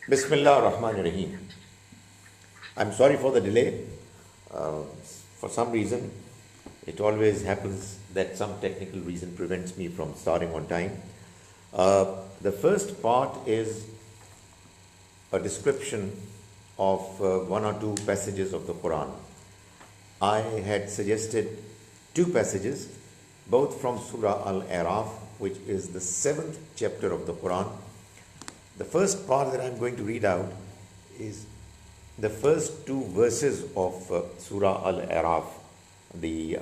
Bismillah ar-Rahman ar-Rahim. I'm sorry for the delay. Uh, for some reason, it always happens that some technical reason prevents me from starting on time. The first part is a description of one or two passages of the Quran. I had suggested two passages, both from Surah Al-Araf, which is the 7th chapter of the Quran. The first part that I'm going to read out is the first two verses of Surah Al-Araf, the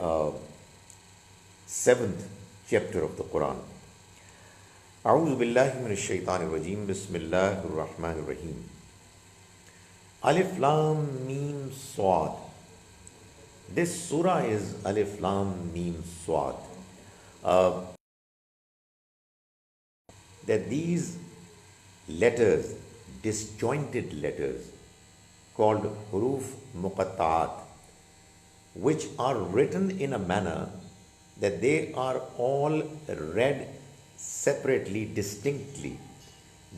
7th chapter of the Quran. أعوذ بالله من الشيطان الرجيم بسم الله الرحمن الرحيم Alif Lam Mim Swad. This surah is Alif Lam Mim Swad. That these letters, disjointed letters, called huruf muqatta'at, which are written in a manner that they are all read separately, distinctly.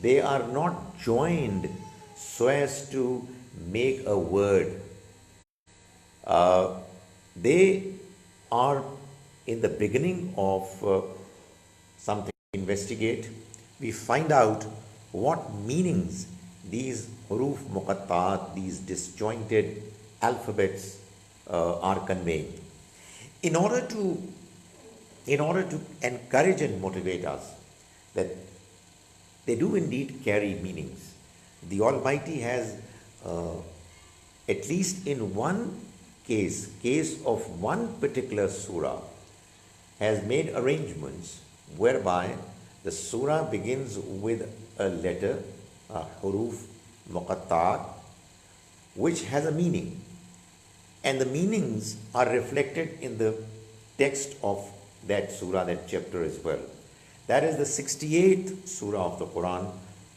They are not joined so as to make a word. They are in the beginning of something to investigate. We find out what meanings these huruf muqatta'at, these disjointed alphabets are conveying. In order to encourage and motivate us that they do indeed carry meanings, the Almighty has, at least in one case of one particular surah, has made arrangements whereby the surah begins with a letter, a huruf muqatta'at, which has a meaning. And the meanings are reflected in the text of that surah, that chapter as well. That is the 68th surah of the Quran,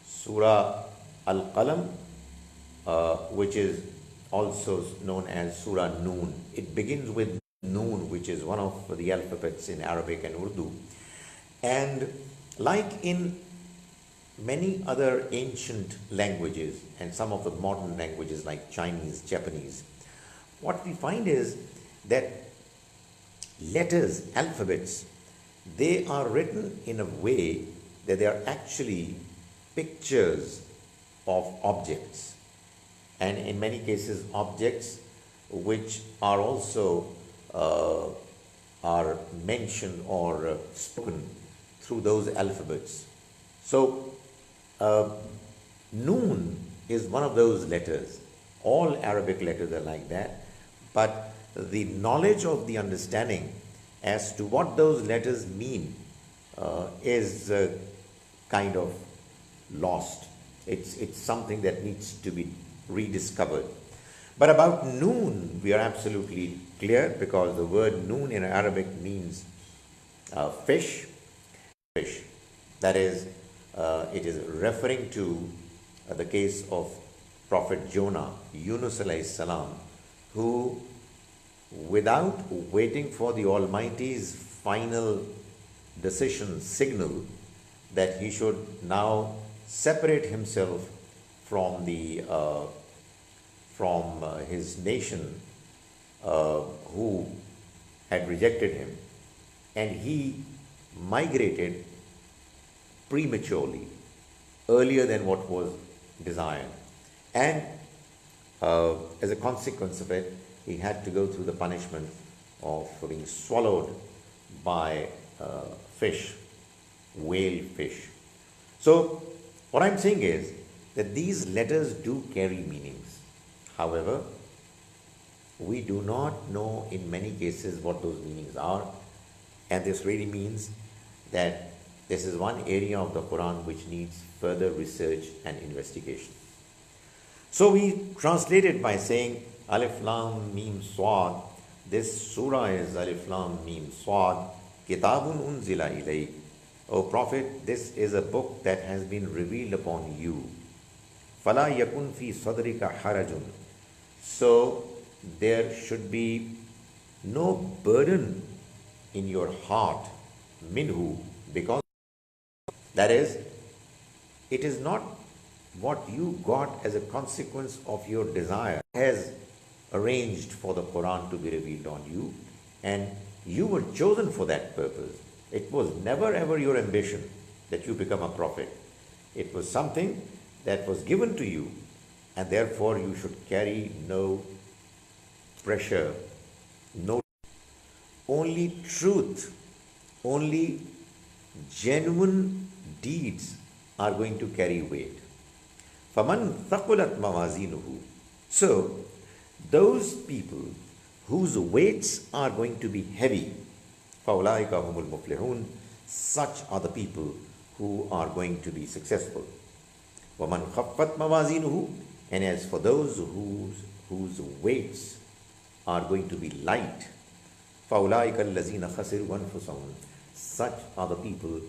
Surah Al-Qalam, which is also known as Surah Noon. It begins with Noon, which is one of the alphabets in Arabic and Urdu. And like in many other ancient languages and some of the modern languages like Chinese, Japanese, what we find is that letters, alphabets, they are written in a way that they are actually pictures of objects, and in many cases objects which are also are mentioned or spoken through those alphabets. So Noon is one of those letters. All Arabic letters are like that, but the knowledge of the understanding as to what those letters mean is kind of lost. It's something that needs to be rediscovered. But about Noon, we are absolutely clear, because the word Noon in Arabic means fish. That is, it is referring to the case of Prophet Jonah, Yunus alayhi salam, who, without waiting for the Almighty's final decision, signal that he should now separate himself from his nation who had rejected him, and he migrated prematurely, earlier than what was desired, and as a consequence of it, he had to go through the punishment of being swallowed by fish, whale fish. So what I'm saying is that these letters do carry meanings. However, we do not know in many cases what those meanings are, and this really means that this is one area of the Quran which needs further research and investigation. So we translate it by saying Alif Lam Mim Swad. This surah is Alif Lam Mim Swad. Kitabun unzila ilayk. O Prophet, this is a book that has been revealed upon you. Fala yakun fi sadrika harajun. So there should be no burden in your heart, minhu, because that is, it is not what you got as a consequence of your desire has arranged for the Quran to be revealed on you, and you were chosen for that purpose. It was never ever your ambition that you become a prophet. It was something that was given to you, and therefore you should carry no pressure, no. Only truth, only genuine deeds are going to carry weight. فَمَنْ ثَقُلَتْ مَوَازِينُهُ. So, those people whose weights are going to be heavy, فَأُولَٰئِكَ هُمُ الْمُفْلِحُونَ. Such are the people who are going to be successful. وَمَنْ خَفَّتْ مَوَازِينُهُ. And as for those whose weights are going to be light, فَأُولَٰئِكَ الَّذِينَ خَسِرُوا أَنفُسَهُمْ. Such are the people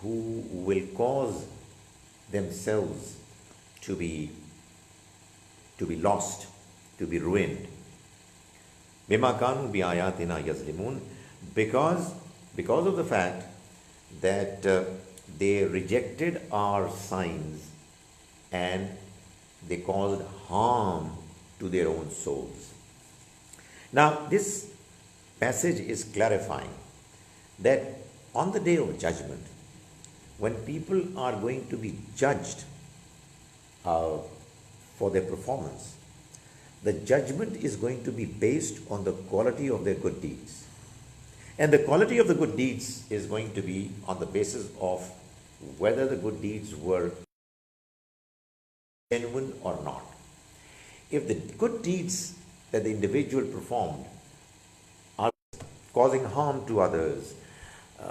who will cause themselves to be lost, to be ruined. بِمَا كَانُوا بِآيَاتِنَا يَظْلِمُونَ. Because of the fact that they rejected our signs and they caused harm to their own souls. Now, this passage is clarifying that on the day of judgment, when people are going to be judged for their performance, the judgment is going to be based on the quality of their good deeds. And the quality of the good deeds is going to be on the basis of whether the good deeds were genuine or not. If the good deeds that the individual performed are causing harm to others,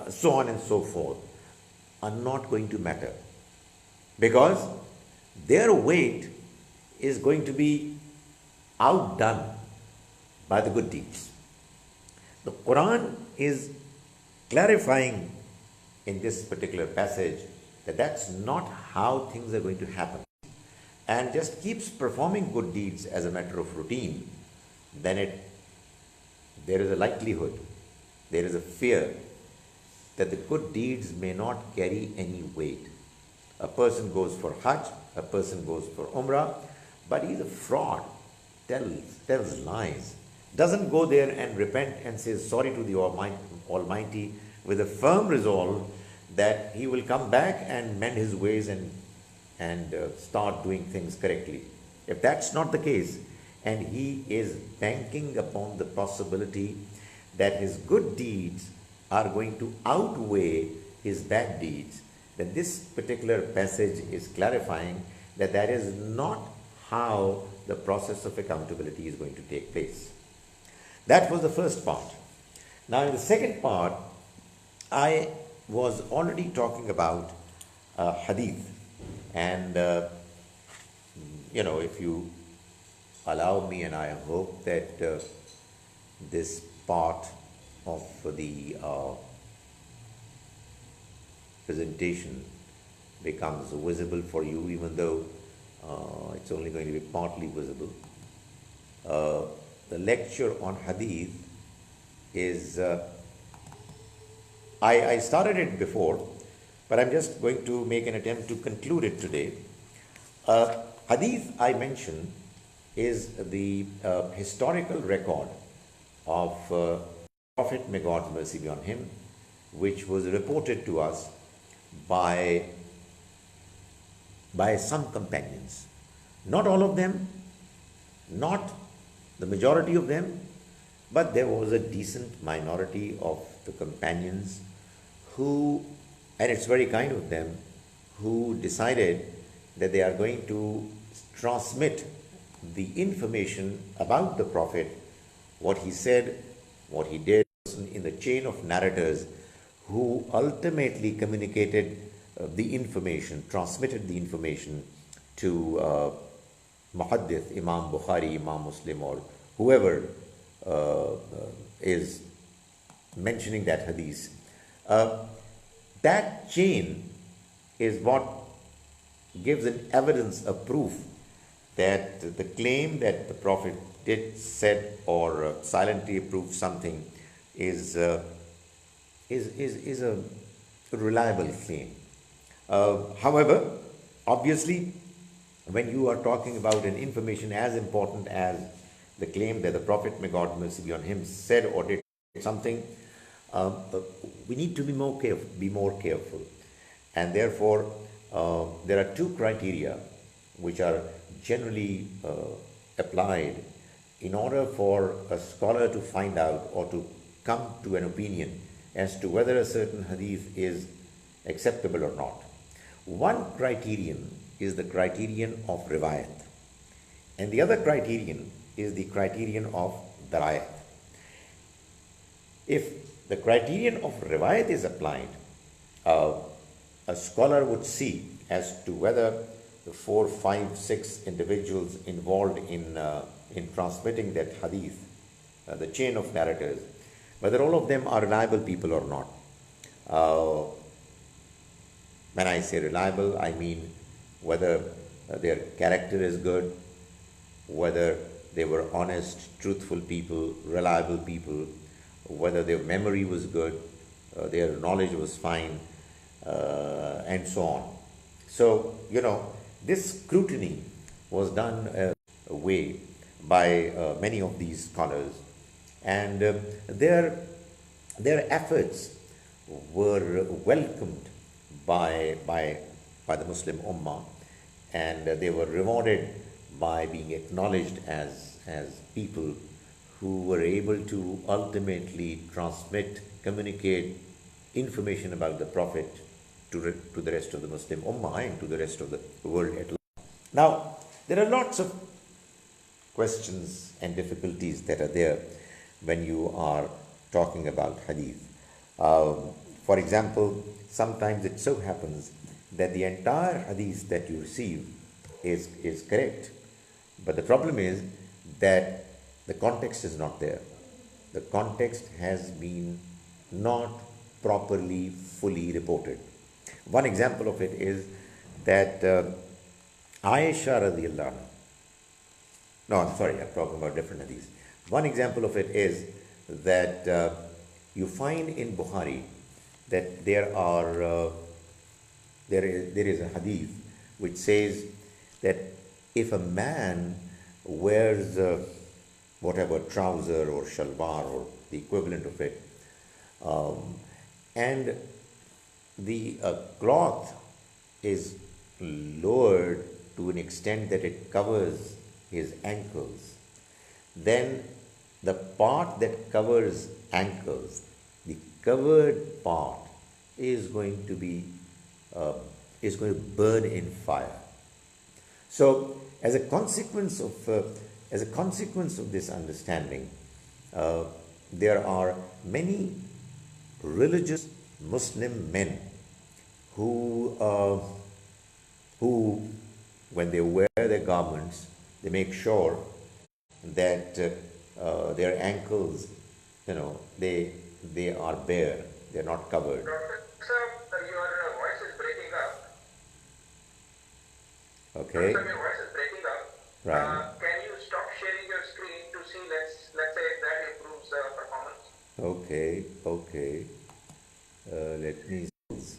so on and so forth, are not going to matter, because their weight is going to be outdone by the good deeds. The Quran is clarifying in this particular passage that that's not how things are going to happen, and just keeps performing good deeds as a matter of routine, then there is a likelihood, there is a fear that the good deeds may not carry any weight. A person goes for Hajj, a person goes for Umrah, but he's a fraud, tells lies, doesn't go there and repent and says sorry to the Almighty with a firm resolve that he will come back and mend his ways and start doing things correctly. If that's not the case, and he is banking upon the possibility that his good deeds are going to outweigh his bad deeds, then this particular passage is clarifying that that is not how the process of accountability is going to take place. That was the first part. Now, in the second part, I was already talking about hadith, and if you allow me, and I hope that this part of the presentation becomes visible for you, even though it's only going to be partly visible. The lecture on hadith is, I started it before, but I'm just going to make an attempt to conclude it today. Hadith, I mentioned, is the historical record of Prophet, may God's mercy be on him, which was reported to us by some companions. Not all of them, not the majority of them, but there was a decent minority of the companions who, and it's very kind of them, who decided that they are going to transmit the information about the Prophet, what he said, what he did, in the chain of narrators who ultimately communicated the information, transmitted the information to Muhaddith, Imam Bukhari, Imam Muslim, or whoever is mentioning that hadith. That chain is what gives an evidence, a proof that the claim that the Prophet did, said, or silently approved something is a reliable claim. However, obviously, when you are talking about an information as important as the claim that the Prophet, may God mercy be on him, said or did something, uh, uh, we need to be more careful. And therefore, there are two criteria which are generally applied in order for a scholar to find out or to come to an opinion as to whether a certain hadith is acceptable or not. One criterion is the criterion of riwayat, and the other criterion is the criterion of darayat. If the criterion of riwayat is applied, uh, a scholar would see as to whether the 4, 5, 6 individuals involved in transmitting that hadith, the chain of narrators, whether all of them are reliable people or not. Uh, when I say reliable, I mean whether their character is good, whether they were honest, truthful people, reliable people, whether their memory was good, their knowledge was fine, and so on. So, this scrutiny was done away by many of these scholars, and their efforts were welcomed by the Muslim Ummah, and they were rewarded by being acknowledged as people who were able to ultimately transmit, communicate information about the Prophet to the rest of the Muslim Ummah and to the rest of the world at large. Now, there are lots of questions and difficulties that are there when you are talking about hadith. For example, sometimes it so happens that the entire hadith that you receive is correct, but the problem is that the context is not there. The context has been not properly, fully reported. One example of it is that Aisha radiallahu anha, no, I'm sorry, I'm talking about different hadiths. One example of it is that you find in Bukhari that there is a hadith which says that if a man wears whatever trouser or shalwar or the equivalent of it, and the cloth is lowered to an extent that it covers his ankles, then the part that covers ankles, the covered part, is going to burn in fire. So, as a consequence of this understanding, there are many religious Muslim men who, when they wear their garments, they make sure that their ankles, they are bare, they are not covered. Sir, your voice is breaking up. Okay. Sir, your voice is breaking up. Right. Can you stop sharing your screen to see? Let's say that improves performance. Okay. Let me see.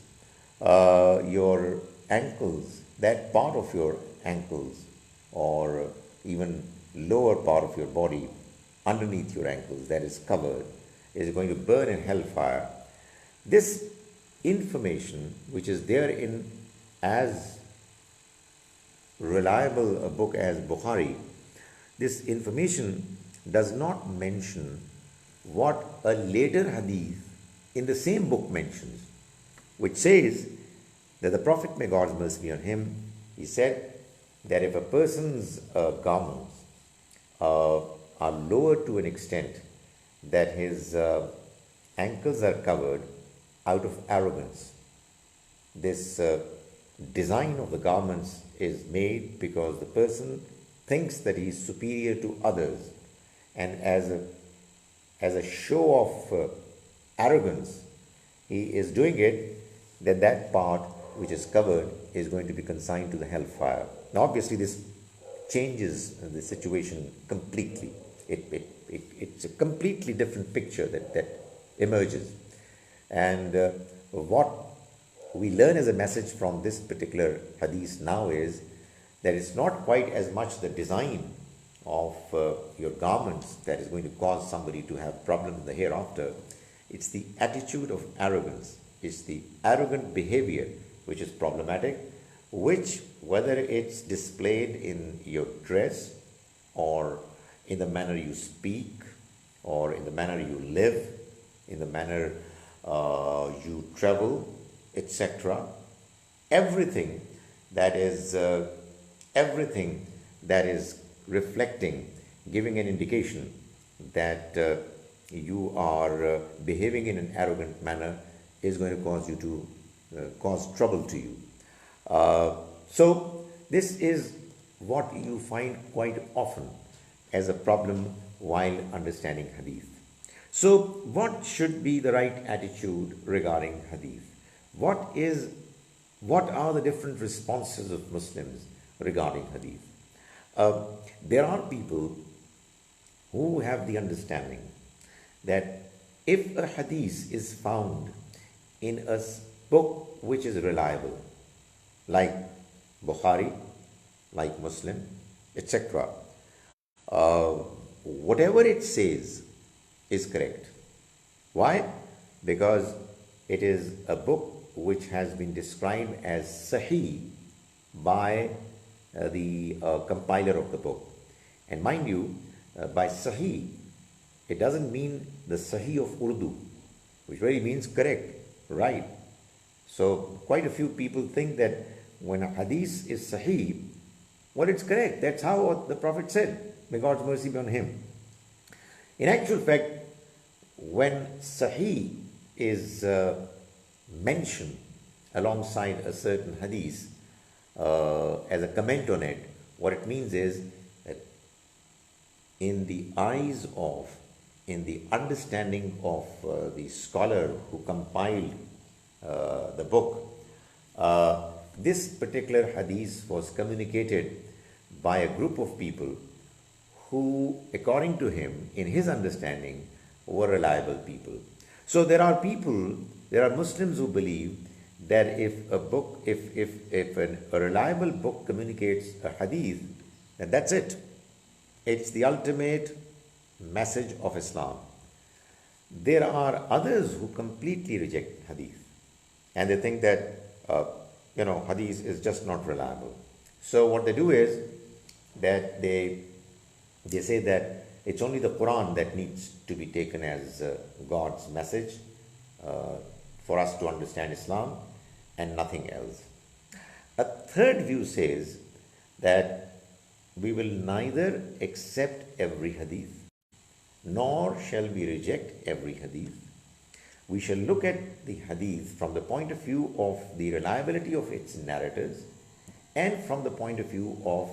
Your ankles, that part of your ankles, or even lower part of your body underneath your ankles that is covered, is going to burn in hellfire. This information, which is there in as reliable a book as Bukhari, this information does not mention what a later hadith in the same book mentions, which says that the Prophet, may God's mercy be on him, he said that if a person's garments are lowered to an extent that his ankles are covered out of arrogance, this design of the garments is made because the person thinks that he is superior to others, and as a show of arrogance, he is doing it, that part which is covered is going to be consigned to the hellfire. Now, obviously, this changes the situation completely. It's a completely different picture that emerges. And what we learn as a message from this particular hadith now is that it's not quite as much the design of your garments that is going to cause somebody to have problems in the hereafter. It's the attitude of arrogance. It's the arrogant behavior which is problematic, which, whether it's displayed in your dress or in the manner you speak or in the manner you live, in the manner you travel, etc., everything that is reflecting, giving an indication that you are behaving in an arrogant manner is going to cause you to cause trouble to you. So this is what you find quite often as a problem while understanding hadith. So what should be the right attitude regarding hadith? What are the different responses of Muslims regarding hadith? There are people who have the understanding that if a hadith is found in a book which is reliable, like Bukhari, like Muslim, etc., whatever it says is correct. Why? Because it is a book which has been described as Sahih by the compiler of the book. And mind you, by Sahih, it doesn't mean the Sahih of Urdu, which really means correct, right. So quite a few people think that when a hadith is Sahih, well, it's correct. That's how the Prophet said. May God's mercy be on him. In actual fact, when Sahih is mentioned alongside a certain hadith as a comment on it, what it means is that in the eyes of, in the understanding of the scholar who compiled the book, this particular hadith was communicated by a group of people who, according to him, in his understanding, were reliable people. So there are Muslims who believe that if a reliable book communicates a hadith, then that's it. It's the ultimate message of Islam. There are others who completely reject hadith, and they think that hadith is just not reliable. So what they do is that they say that it's only the Quran that needs to be taken as God's message for us to understand Islam, and nothing else. A third view says that we will neither accept every hadith nor shall we reject every hadith. We shall look at the hadith from the point of view of the reliability of its narrators and from the point of view of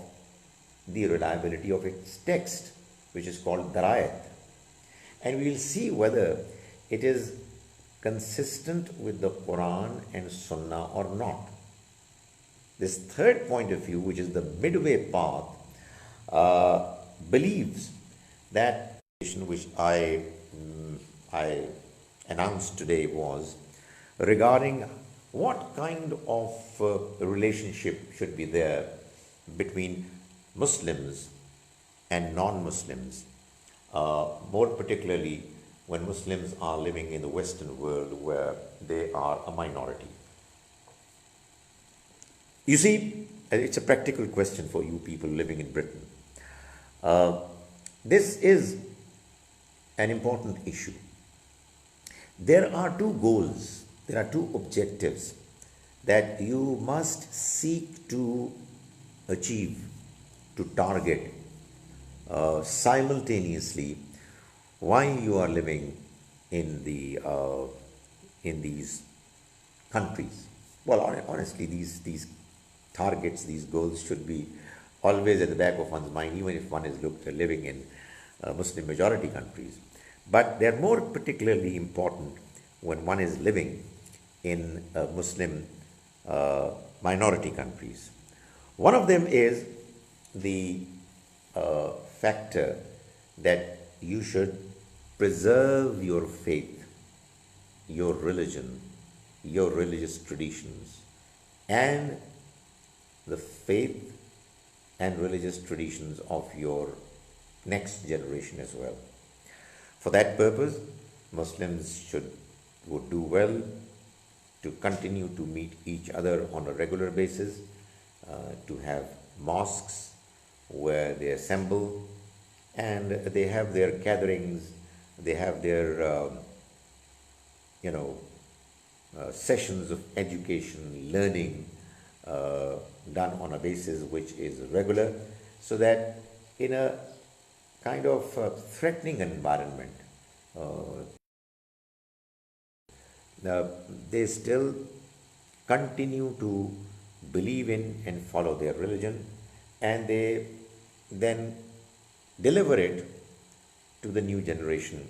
the reliability of its text, which is called darayat. And we will see whether it is consistent with the Quran and Sunnah or not. This third point of view, which is the midway path, believes that which I announced today was regarding what kind of relationship should be there between Muslims and non-Muslims, more particularly when Muslims are living in the Western world where they are a minority. You see, it's a practical question for you people living in Britain. This is an important issue. There are two goals, there are two objectives that you must seek to achieve, to target simultaneously while you are living in these countries. Well, honestly, these targets, these goals should be always at the back of one's mind, even if one is living in Muslim majority countries. But they are more particularly important when one is living in Muslim minority countries. One of them is the factor that you should preserve your faith, your religion, your religious traditions, and the faith and religious traditions of your next generation as well. For that purpose, Muslims would do well to continue to meet each other on a regular basis, to have mosques where they assemble and they have their gatherings, they have their, you know, sessions of education, learning done on a basis which is regular, so that in a kind of threatening environment, uh, they still continue to believe in and follow their religion, and they then deliver it to the new generation,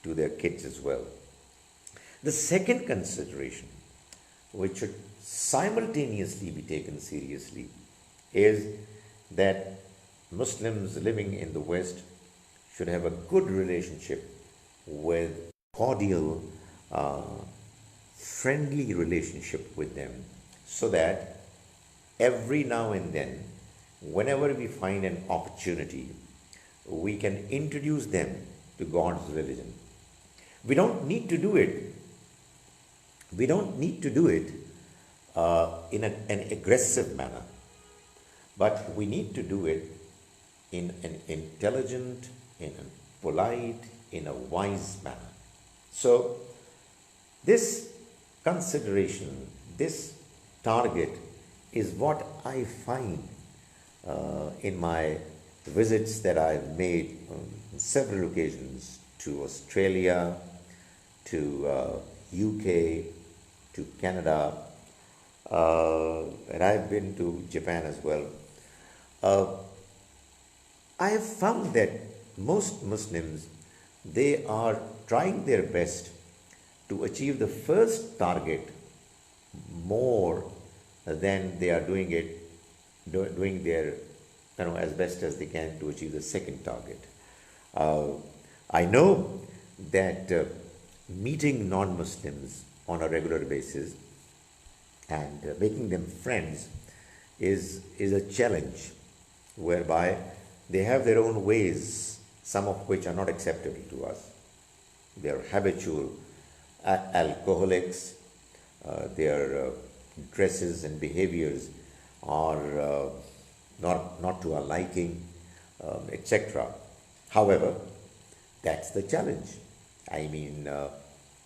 to their kids as well. The second consideration, which should simultaneously be taken seriously, is that Muslims living in the West should have a good relationship with cordial, uh, friendly relationship with them, so that every now and then, whenever we find an opportunity, we can introduce them to God's religion. We don't need to do it. We don't need to do it in an aggressive manner, but we need to do it in an intelligent, in a polite, in a wise manner. So, this consideration, this target is what I find in my visits that I've made on several occasions to Australia, to UK, to Canada, and I've been to Japan as well. Uh, I have found that most Muslims, they are trying their best to achieve the first target more than they are doing their, as best as they can to achieve the second target. Uh, I know that meeting non-Muslims on a regular basis and making them friends is a challenge, whereby they have their own ways, some of which are not acceptable to us. They are habitual alcoholics, their dresses and behaviors are not to our liking, etc. However, that's the challenge. I mean,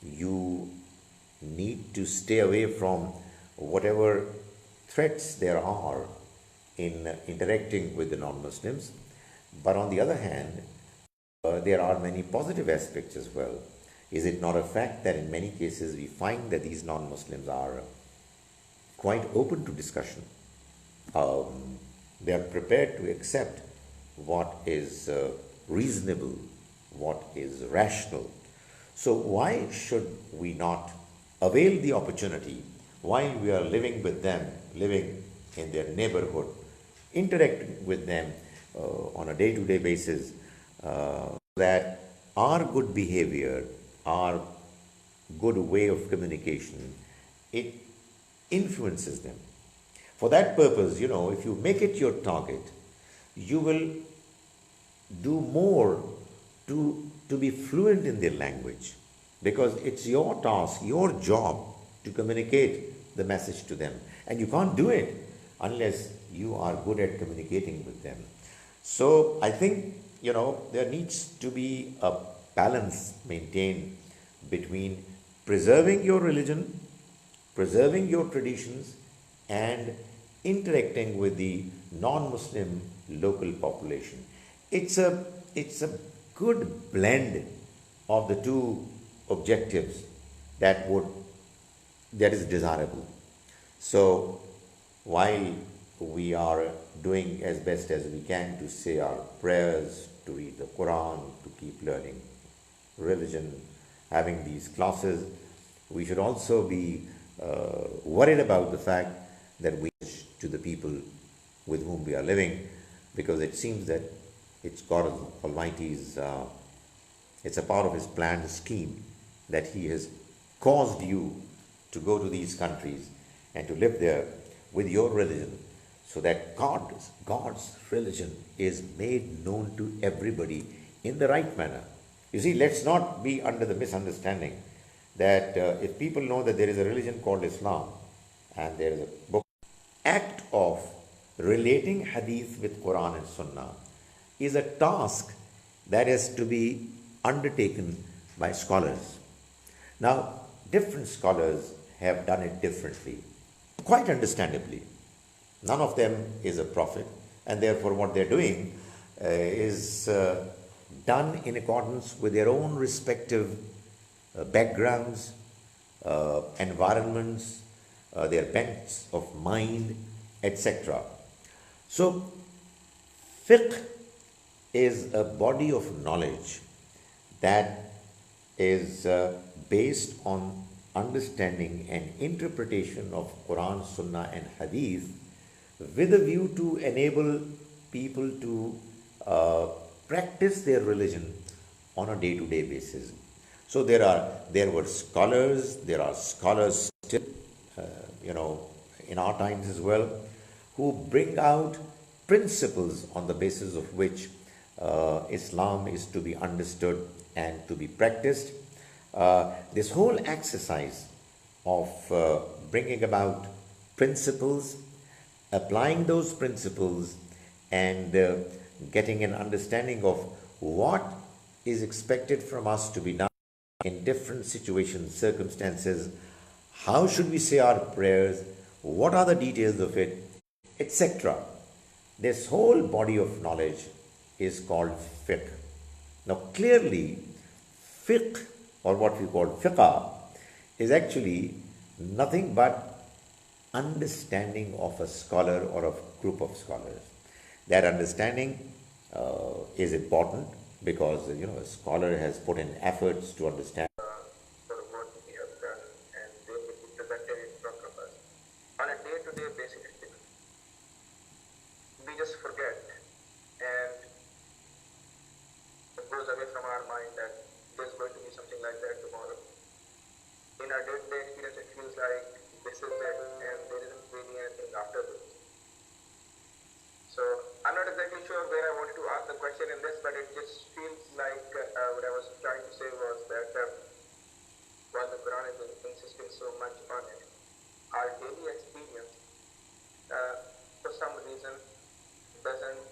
you need to stay away from whatever threats there are in interacting with the non-Muslims. But on the other hand, there are many positive aspects as well. Is it not a fact that in many cases we find that these non-Muslims are quite open to discussion? They are prepared to accept what is reasonable, what is rational. So why should we not avail the opportunity while we are living with them, living in their neighborhood, interacting with them on a day-to-day basis, that our good behavior, our good way of communication, it influences them. For that purpose, if you make it your target, you will do more to be fluent in their language, because it's your task, your job to communicate the message to them. And you can't do it unless you are good at communicating with them. So I think, there needs to be a balance maintained between preserving your religion, preserving your traditions, and interacting with the non-Muslim local population. It's a good blend of the two objectives that is desirable. So while we are doing as best as we can to say our prayers, to read the Quran, to keep learning religion, having these classes, we should also be worried about the fact that we to the people with whom we are living, because it seems that it's God Almighty's, it's a part of His planned scheme that He has caused you to go to these countries and to live there with your religion, so that God's religion is made known to everybody in the right manner. You see, let's not be under the misunderstanding that if people know that there is a religion called Islam and there is a book, act of relating hadith with Quran and Sunnah is a task that is to be undertaken by scholars. Now, different scholars have done it differently, quite understandably. None of them is a prophet, and therefore, what they're doing is done in accordance with their own respective backgrounds, environments, their bents of mind, etc. So, fiqh is a body of knowledge that is based on understanding and interpretation of Quran, Sunnah, and Hadith with a view to enable people to practice their religion on a day-to-day basis. So there were scholars, there are scholars still, in our times as well, who bring out principles on the basis of which Islam is to be understood and to be practiced. This whole exercise of bringing about principles, applying those principles, and getting an understanding of what is expected from us to be done in different situations, circumstances, how should we say our prayers, what are the details of it, etc. This whole body of knowledge is called fiqh. Now, clearly, fiqh, or what we call fiqh, is actually nothing but understanding of a scholar or a group of scholars. That understanding is important because a scholar has put in efforts to understand. For what we have done, and they will be presented in front of us on a day-to-day basis. We just forget, and it goes away from our mind that there's going to be something like that tomorrow. In our day-to-day experience, it feels like this is it, and there isn't really anything after this. So I'm not exactly sure where I wanted to ask the question in this, but it just feels like what I was trying to say was that while the Quran is insisting so much on it, our daily experience, for some reason, doesn't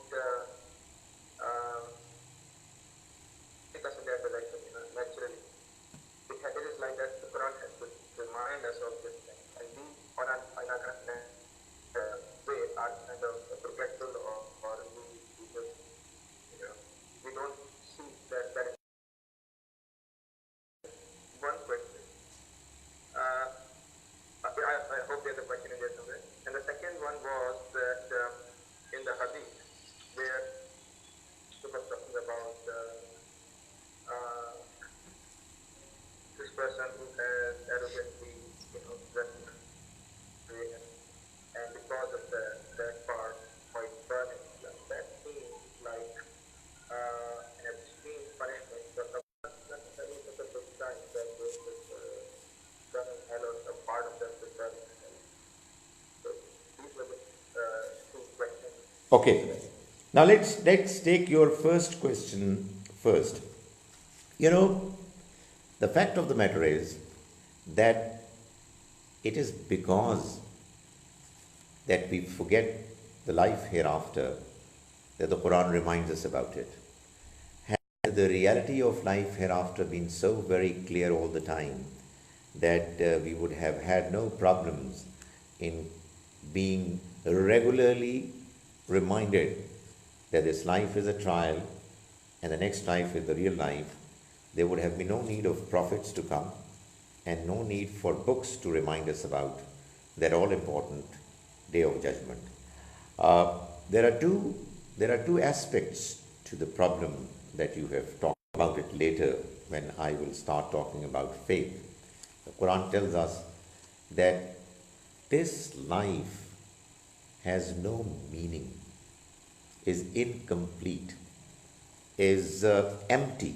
take us in that direction, naturally. It is like that the Quran has to remind us of this thing, and we, on a kind of way, are kind of forgetful, or we just, we don't see that is one question. I hope there's a question in there somewhere. And the second one was that in the Hadith, where it was talking about this person who has arrogantly, dressed and because of that part might burn it. That seems like an extreme punishment, but not necessarily such a big time that this burning hell or some part of that is burning hell. So these were the two questions. Okay, now let's take your first question first. The fact of the matter is that it is because that we forget the life hereafter that the Quran reminds us about it. Had the reality of life hereafter been so very clear all the time that we would have had no problems in being regularly reminded that this life is a trial and the next life is the real life, there would have been no need of prophets to come and no need for books to remind us about that all important day of judgment. There are two aspects to the problem that you have talked about it later when I will start talking about faith. The Quran tells us that this life has no meaning, is incomplete, is empty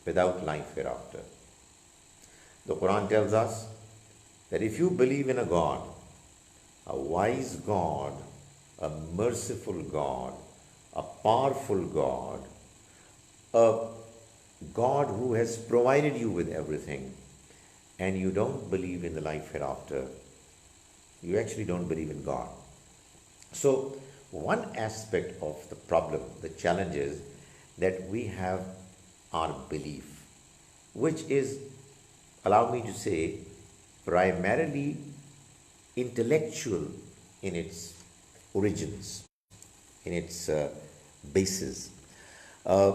without life hereafter. The Quran tells us that if you believe in a God, a wise God a merciful God, a powerful God, a God who has provided you with everything, and you don't believe in the life hereafter, you actually don't believe in God. So, one aspect of the problem, the challenge is that we have our belief, which is, allow me to say, primarily intellectual in its origins, in its basis. Uh,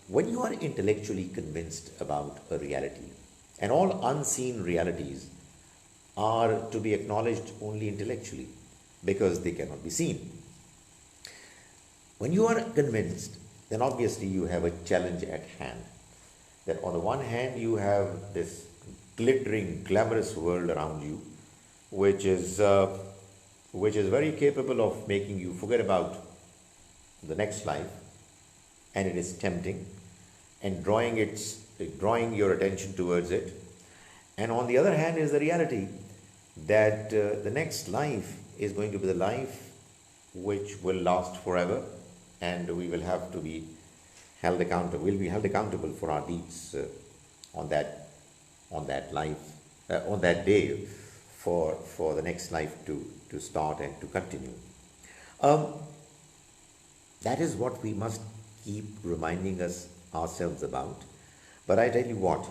when you are intellectually convinced about a reality, and all unseen realities are to be acknowledged only intellectually because they cannot be seen. When you are convinced, then obviously you have a challenge at hand. That on the one hand, you have this glittering, glamorous world around you, which is, uh, which is very capable of making you forget about the next life, and it is tempting and drawing your attention towards it. And on the other hand is the reality that the next life is going to be the life which will last forever, and we will have to be held accountable. We'll be held accountable for our deeds on that life, on that day, for the next life to start and to continue. Um, that is what we must keep reminding us ourselves about. But I tell you what,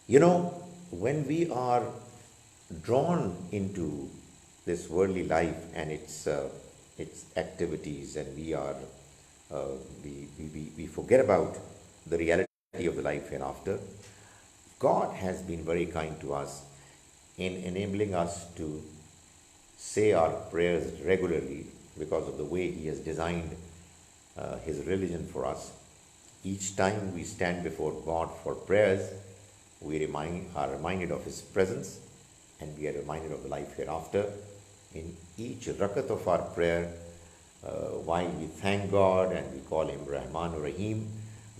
you know, when we are drawn into this worldly life and its activities, and uh, we forget about the reality of the life hereafter, God has been very kind to us in enabling us to say our prayers regularly because of the way He has designed His religion for us. Each time we stand before God for prayers, we are reminded of His presence, and we are reminded of the life hereafter. In each rakat of our prayer, while we thank God and we call Him Rahman or Rahim,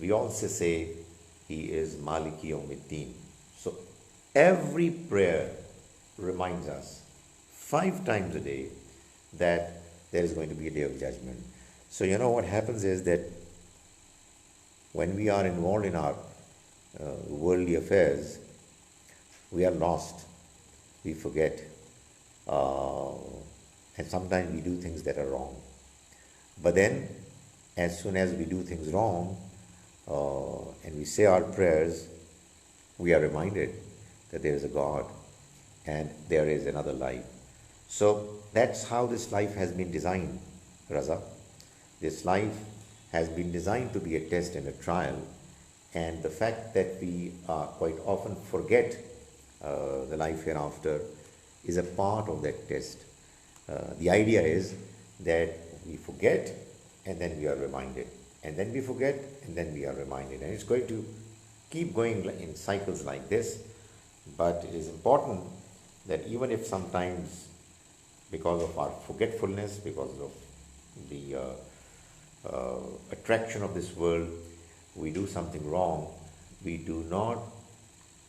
we also say He is Maliki Yawmiddin. So every prayer reminds us 5 times a day that there is going to be a day of judgment. So you know what happens is that when we are involved in our worldly affairs, we are lost, we forget, uh, and sometimes we do things that are wrong. But then, as soon as we do things wrong and we say our prayers, we are reminded that there is a God and there is another life. So that's how this life has been designed, Raza. This life has been designed to be a test and a trial, and the fact that we quite often forget the life hereafter is a part of that test. The idea is that we forget and then we are reminded, and then we forget and then we are reminded, and it's going to keep going in cycles like this. But it is important that even if sometimes, because of our forgetfulness, because of the attraction of this world, we do something wrong, we do not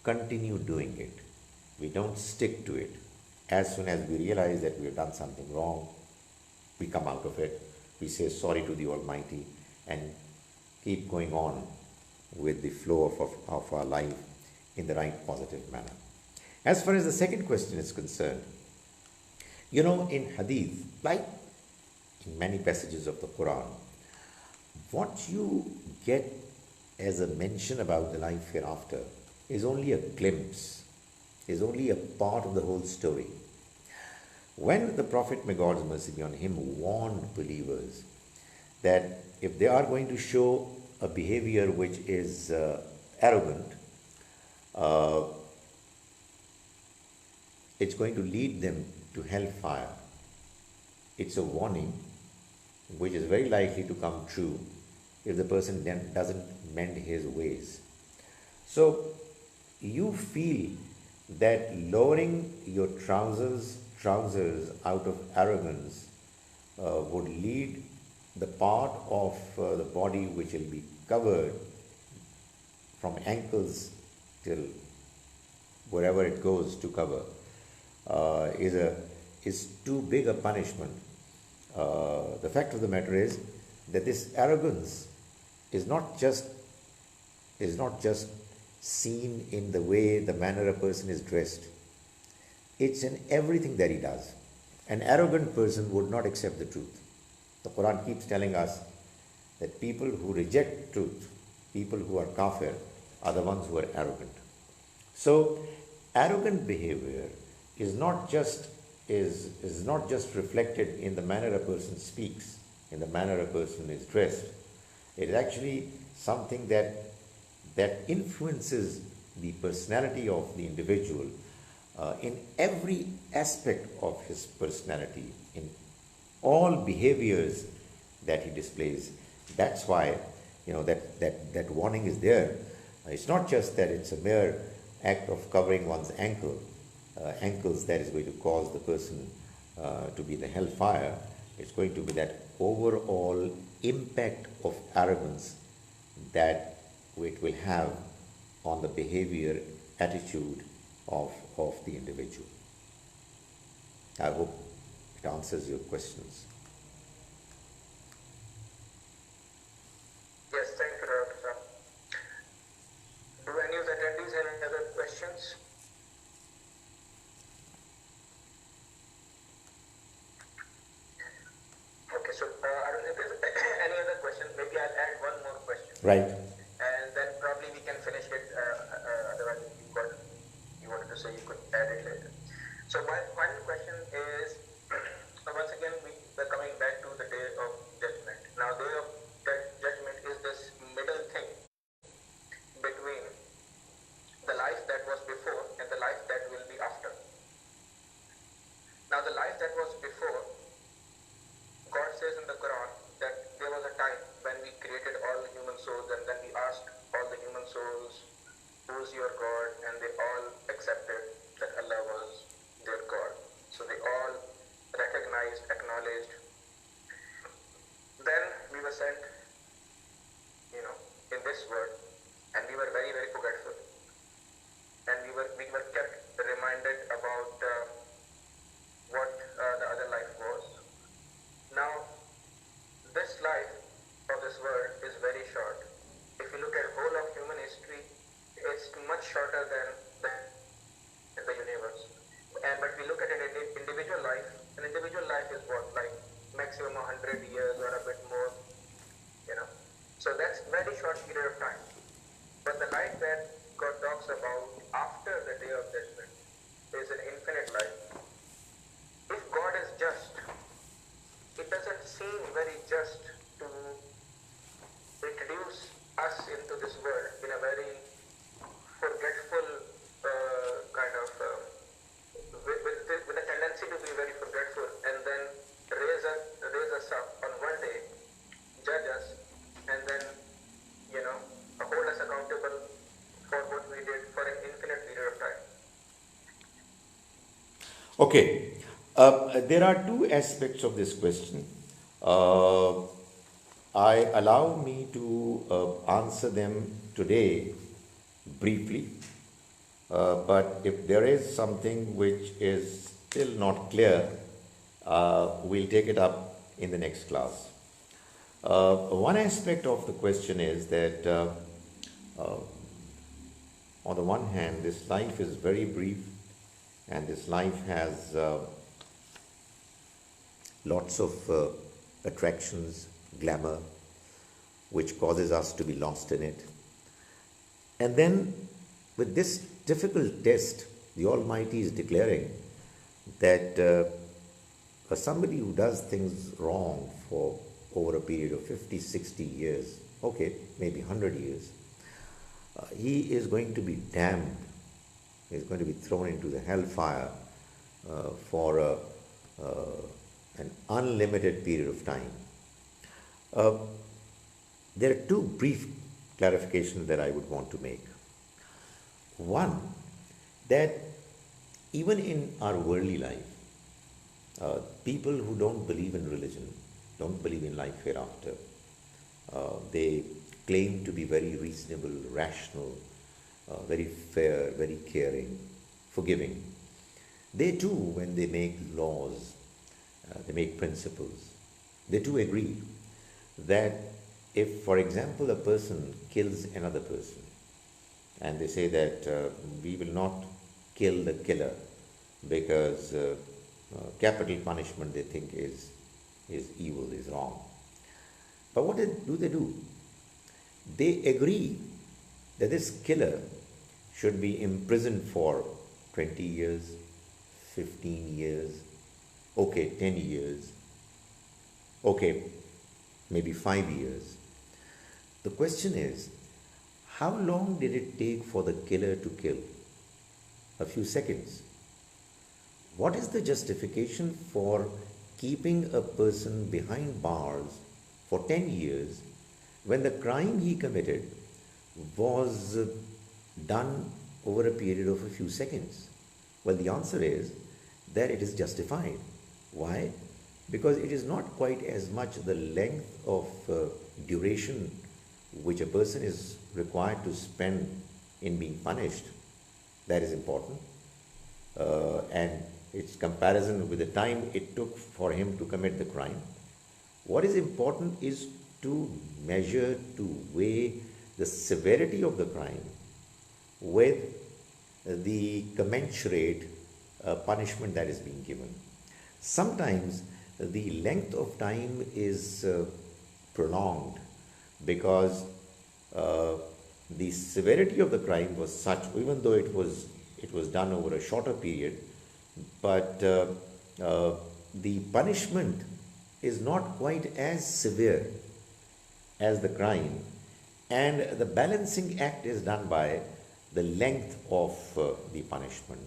continue doing it. We don't stick to it. As soon as we realize that we have done something wrong, we come out of it, we say sorry to the Almighty, and keep going on with the flow of our life in the right positive manner. As far as the second question is concerned, you know, in Hadith, like in many passages of the Quran, what you get as a mention about the life hereafter is only a glimpse, is only a part of the whole story. When the Prophet, may God's mercy be on him, warned believers that if they are going to show a behavior which is arrogant, uh, it's going to lead them to hellfire. It's a warning which is very likely to come true if the person then doesn't mend his ways. So you feel that lowering your trousers out of arrogance would lead the part of the body which will be covered from ankles till wherever it goes to cover is too big a punishment The fact of the matter is that this arrogance is not just seen in the way, the manner a person is dressed. It's in everything that he does. An arrogant person would not accept the truth. The Quran keeps telling us that people who reject truth, people who are kafir, are the ones who are arrogant. So, arrogant behavior is not just reflected in the manner a person speaks, in the manner a person is dressed. It is actually something that influences the personality of the individual in every aspect of his personality, in all behaviors that he displays. That's why that warning is there. It's not just that it's a mere act of covering one's ankles that is going to cause the person to be in the hellfire. It's going to be that overall impact of arrogance that it will have on the behavior, attitude of the individual. I hope it answers your questions. Yes, thank you, Dr. Sir. Do any of the attendees have any other questions? Okay, so I don't know if there's any other question. Maybe I'll add one more question. Right. And then probably we can finish it. Otherwise, if you wanted to say, you could add it later. So my final question is, once again, we're coming back to the day of judgment. Now, day of judgment is this middle thing between the life that was before and the life that will be after. Now, the life that was before, God says in the Quran that there was a time when we created all the human souls, and then we asked all the human souls, who's your God? And they all accepted that Allah was their God. So they all recognized, acknowledged. Then we were sent, in this world, and we were very, very forgetful. And we were kept reminded about what the other life was. Now, this life of this world is very short. If you look at whole of human history, it's much shorter than the universe. But we look at an individual life. An individual life is what, like maximum 100 years or a bit more, So that's very short period of time. But the life that God talks about after the day of judgment is an infinite life. If God is just, it doesn't seem very just to introduce us into this world in a very forgetful with a tendency to be very forgetful, and then raise us up on one day, judge us, and then hold us accountable for what we did for an infinite period of time. Okay. There are two aspects of this question. Allow me to answer them today briefly. But if there is something which is still not clear, we'll take it up in the next class. One aspect of the question is that on the one hand, this life is very brief, and this life has lots of attractions, glamour, which causes us to be lost in it. And then with this difficult test, the Almighty is declaring that for somebody who does things wrong for over a period of 50, 60 years, okay, maybe 100 years, he is going to be damned. He is going to be thrown into the hellfire for an unlimited period of time. There are two brief clarifications that I would want to make. One, that even in our worldly life, people who don't believe in religion, don't believe in life hereafter, they claim to be very reasonable, rational, very fair, very caring, forgiving. They too, when they make laws, they make principles, they do agree that if, for example, a person kills another person, and they say that we will not kill the killer because capital punishment they think is evil, is wrong. But what do they do? They agree that this killer should be imprisoned for 20 years, 15 years, okay, 10 years, okay, maybe 5 years. The question is, how long did it take for the killer to kill? A few seconds. What is the justification for keeping a person behind bars for 10 years when the crime he committed was done over a period of a few seconds? Well, the answer is that it is justified. Why? Because it is not quite as much the length of duration which a person is required to spend in being punished that is important, and its comparison with the time it took for him to commit the crime. What is important is to measure, to weigh the severity of the crime with the commensurate punishment that is being given. Sometimes the length of time is prolonged because the severity of the crime was such, even though it was done over a shorter period, but the punishment is not quite as severe as the crime, and the balancing act is done by the length of the punishment.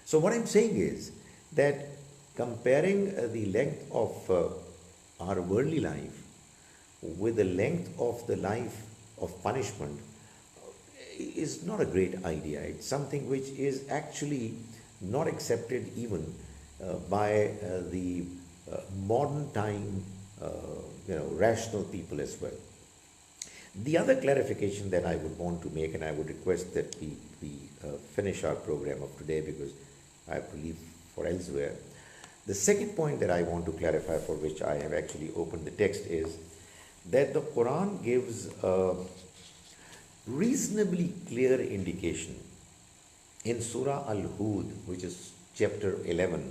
So what I'm saying is that comparing the length of our worldly life with the length of the life of punishment is not a great idea. It's something which is actually not accepted even by the modern time rational people as well. The other clarification that I would want to make, and I would request that we finish our program of today because I have to leave for elsewhere. The second point that I want to clarify, for which I have actually opened the text, is that the Quran gives a reasonably clear indication in Surah Al-Hud, which is chapter 11,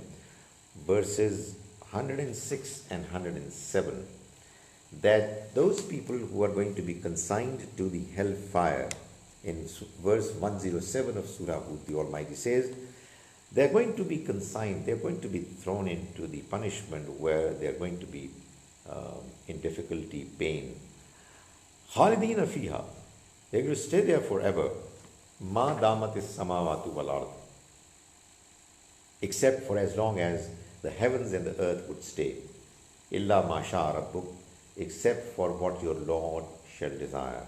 verses 106 and 107, that those people who are going to be consigned to the hellfire, in verse 107 of Surah Hud, the Almighty says, they're going to be consigned, they're going to be thrown into the punishment where they're going to be in difficulty, pain. Khalidina fiha, they're going to stay there forever. Ma damatis samawatu wal ard, except for as long as the heavens and the earth would stay. Illa ma sha rabbuk, except for what your Lord shall desire.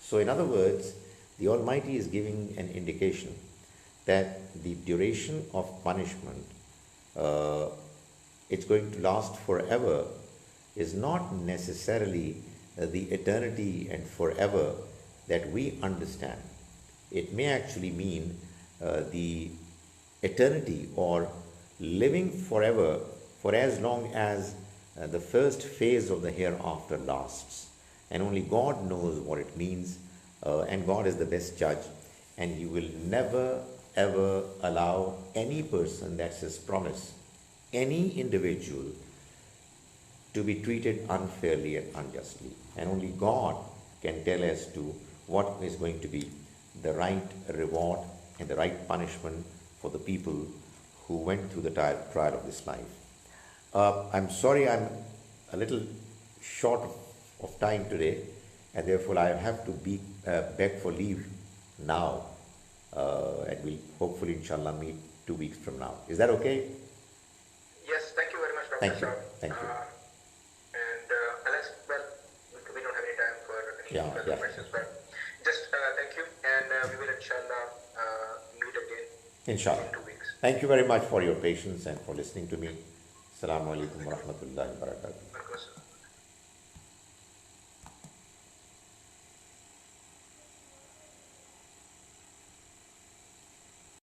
So in other words, the Almighty is giving an indication that the duration of punishment, it's going to last forever, is not necessarily the eternity and forever that we understand. It may actually mean the eternity or living forever for as long as the first phase of the hereafter lasts. And only God knows what it means, and God is the best judge, and He will never ever allow any person, that's His promise, any individual to be treated unfairly and unjustly. And only God can tell as to what is going to be the right reward and the right punishment for the people who went through the trial of this life. I'm sorry I'm a little short of time today, and therefore I have to beg for leave now, and we'll hopefully inshallah meet 2 weeks from now. Is that okay? Yes, thank you very much, Dr. Thank you. Shah. Thank you. And unless, well, we don't have any time for any further questions, but just thank you, and we will inshallah meet again Inshallah. in 2 weeks. Thank you very much for your patience and for listening to me. Assalamu alaikum wa rahmatullahi wa barakatuh.